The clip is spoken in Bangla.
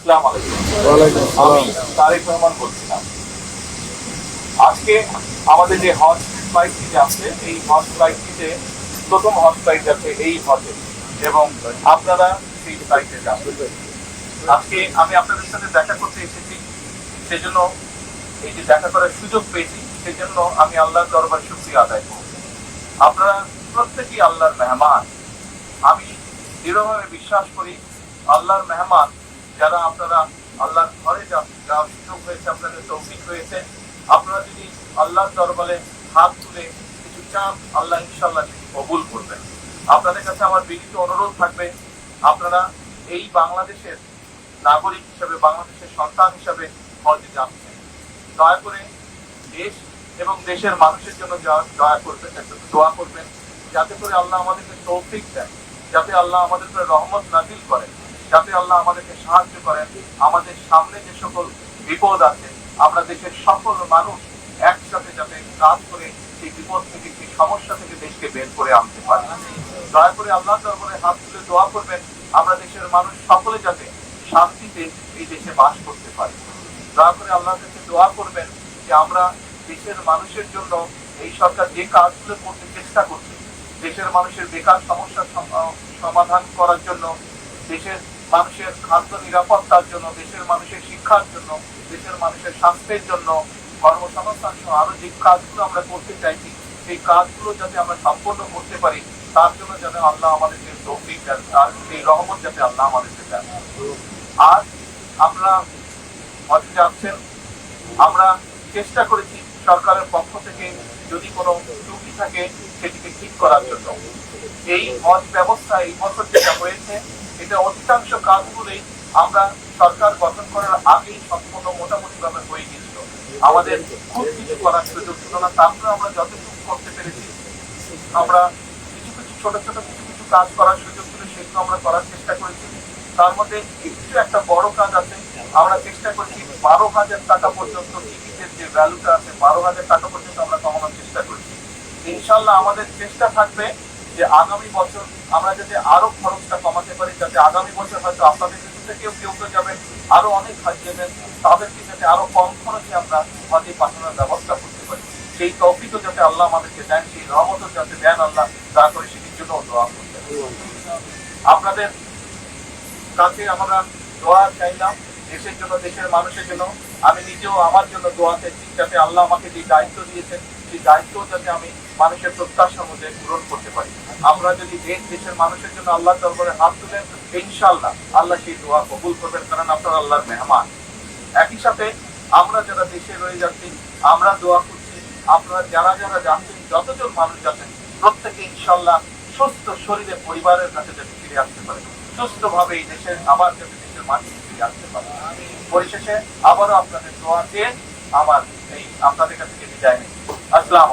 আসসালামু আলাইকুম। ওয়ালাইকুম আমি সালাম। তারেক রহমান বলছিলাম। আজকে আমাদের যে হজ ফ্লাইটটি যাচ্ছে, এই হজ ফ্লাইটটিতে প্রথম হজ ফ্লাইট যাচ্ছে এই হজে, এবং আপনারা সেই ফ্লাইটে যাচ্ছেন। আজকে আমি আপনাদের সাথে দেখা করতে এসেছি, সেজন্য এই যে দেখা করার সুযোগ পেয়েছি, সেজন্য আমি আল্লাহর দরবারে শুকরিয়া আদায় করব। আপনারা প্রত্যেকেই আল্লাহর মেহমান। আমি দৃঢ়ভাবে বিশ্বাস করি আল্লাহর মেহমান যারা আপনারা আল্লাহর ঘরে যাওয়ার সুযোগ হয়েছে, আপনাদের তৌফিক হয়েছে, আপনারা যদি আল্লাহর দরবারে হাত তুলে কিছু চান, আল্লাহ ইনশাআল্লাহ সেটি কবুল করবেন। আপনাদের কাছে আমার বিনীত অনুরোধ থাকবে, আপনারা এই বাংলাদেশের নাগরিক হিসেবে, বাংলাদেশের সন্তান হিসেবে হজে যাচ্ছেন, দয়া করে দেশ এবং দেশের মানুষের জন্য দয়া করবেন, দোয়া করবেন, যাতে করে আল্লাহ আমাদেরকে তৌফিক দেন, যাতে আল্লাহ আমাদের উপরে রহমত নাজিল করেন, যাতে আল্লাহ আমাদেরকে সাহায্য করেন। আমাদের সামনে যে সকল বিপদ আছে, আমরা দেশের সকল মানুষ একসাথে যাতে কাজ করে সেই বিপদ থেকে, সেই সমস্যা থেকে দেশকে বের করে আনতে পারি। দয়া করে আল্লাহ দরবারে হাত তুলে দোয়া করবেন, আমরা দেশের মানুষ সকলে যাতে শান্তিতে এই দেশে বাস করতে পারি। দয়া করে আল্লাহর কাছে দোয়া করবেন যে আমরা দেশের মানুষের জন্য এই সরকার যে কাজগুলো করতে চেষ্টা করছে, দেশের মানুষের বেকার সমস্যার সমাধান করার জন্য, দেশের মানুষের খাদ্য নিরাপত্তার জন্য, দেশের মানুষের শিক্ষার জন্য, দেশের মানুষের স্বাস্থ্যের জন্য, কর্মসংস্থান সহ আরো যে কাজগুলো আমরা করতে চাইছি, সেই কাজগুলো যাতে আমরা সম্পন্ন করতে পারি, তার জন্য যেন আল্লাহ আমাদেরকে তৌফিক দেন, তার সেই রহমত যাতে আল্লাহ আমাদেরকে দেন। আর আমরা হজে যাচ্ছেন, আমরা চেষ্টা করেছি সরকারের পক্ষ থেকে যদি কোনো ত্রুটি থাকে সেটিকে ঠিক করার জন্য। এই হজ ব্যবস্থা এই বছর যেটা হয়েছে, এটা অধিকাংশ কাজগুলোই আমরা সরকার গঠন করার আগেই সম্পূর্ণ মোটামুটি ভাবে হয়ে গিয়েছিল। আমাদের খুব কিছু করার সুযোগ ছিল না, তারপরে আমরা যতটুকু করতে পেরেছি, আমরা কিছু কিছু ছোট ছোট কিছু কিছু কাজ করার সুযোগ ছিল, সেগুলো আমরা করার চেষ্টা করেছি। তার মধ্যে কিছু একটা বড় কাজ আছে, আমরা চেষ্টা করছি 12,000 টাকা পর্যন্ত টিকিটের যে ভ্যালুটা আছে, 12,000 টাকা পর্যন্ত আমরা কমানোর চেষ্টা করছি। ইনশাল্লাহ আমাদের চেষ্টা থাকবে যে আগামী বছর আমরা যাতে আরো খরচটা কমাতে পারি, যাতে আগামী বছর হয়তো আপনাদের কিছু থেকেও কেউ কেউ যাবেন, আরো অনেক হাজ যাবেন, তাদেরকে যাতে আরো কম খরচে আমরা হজে পাঠানোর ব্যবস্থা করতে পারি। সেই তৌফিকও যাতে আল্লাহ আমাদেরকে দেন, সেই রহমতও যাতে দেন আল্লাহ, তা করে সেটির জন্য দোয়া করতে। আপনাদের কাছে আমরা দোয়া চাইলাম দেশের জন্য, দেশের মানুষের জন্য। আমি নিজেও আমার জন্য দোয়া চাইছি, যাতে আল্লাহ আমাকে যে দায়িত্ব দিয়েছেন, সেই দায়িত্ব যাতে আমি মানুষের প্রত্যাশা অনুযায়ী পূরণ করতে পারি। আমরা যদি দেশের মানুষের জন্য আল্লাহ দরবারে হাত তুলেন, ইনশাআল্লাহ আল্লাহ সেই দোয়া কবুল করবেন, কারণ আপনারা আল্লাহর মেহমান। একই সাথে আমরা যারা দেশে রয়ে যাচ্ছি, আমরা দোয়া করছি আপনারা যারা যারা যাচ্ছেন, যতজন মানুষ যাচ্ছেন, প্রত্যেকে ইনশাআল্লাহ সুস্থ শরীরে পরিবারের কাছে যাতে ফিরে আসতে পারে, সুস্থ ভাবে এই দেশের আবার যাতে দেশের মাটিতে ফিরে আসতে পারে। পরিশেষে আবারও আপনাদের দোয়া চেয়ে আমার এই আপনাদের কাছে বিদায় নেই। আসসালাম।